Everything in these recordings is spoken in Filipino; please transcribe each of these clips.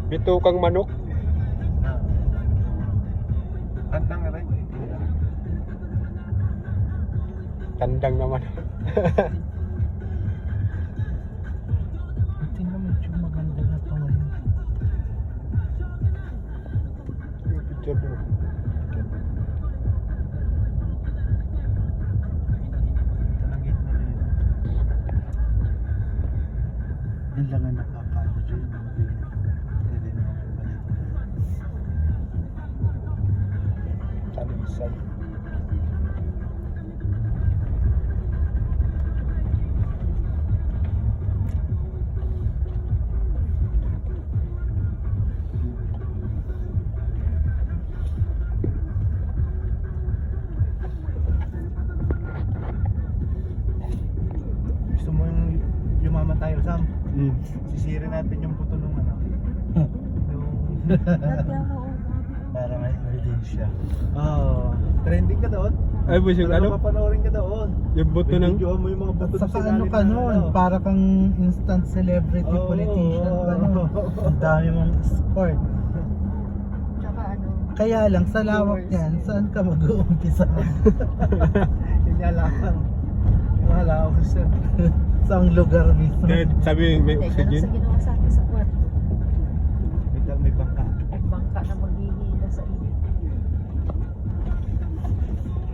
Bitukang manok. Tandang na rin. Tandang naman. Tingnan mo, medyo maganda na pa ngayon. Yung picture mo. Talagit na rin. Yan lang ang nakakaano dyan. Hindi na ako balik. Talisan. Gusto mo yung yumaman tayo, Sam? Mm. Sisirin natin yung buto nung ano. Yung... Para may evidensya. Oo. Trending ka doon. Ay, boss, yung ano? Papanoorin ka doon. Yung buto ng... Videoan mo yung mga buto Saka ano ka nun, para kang instant celebrity Oo, politician ka oo. nun. Ang dami mong score. Tsaka ano, Kaya lang, sa lawak yan, saan ka mag-uumpisa? Hindi lang. Wala ako sir. Saang lugar mismo? Dead, sabi may hindi, ganun oxygen. sa ginawa sa akin sa kwarto. May bangka. At bangka na maghihila sa inyo.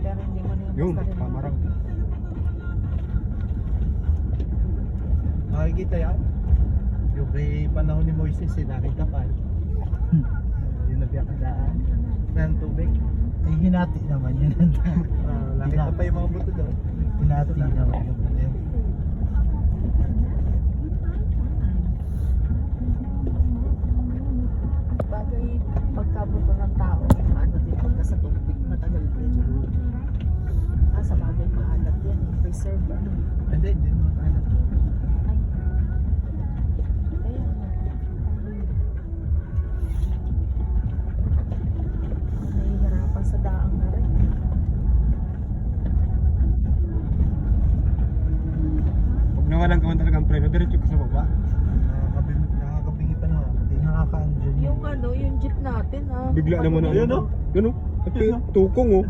Pero hindi mo na Yung basta rin- pamarang. Makikita yan. Yung kay panahon ni Moises, nakita pa. Yung nabiyak ang daan. Ng tubig. Ay, hinati naman yun. Nakita pa yung mga buto doon. Hinati naman yun. Bagay, pagkabuto ng tao, ano din pagka sa tubig, matagal din. Sa bagay maalat yan, preserve ano. Hindi mo kaya. Ay. Kaya nga. Nahihirapan sa daang na rin. Huwag nawalan ka man talagang preno, diretso ka sa baba. Nakakabingitan mo. Nakaka-enjoy. Yung ano, yung jeep natin Bigla naman Ayun, ano. oh. Yun oh. Tukong oh.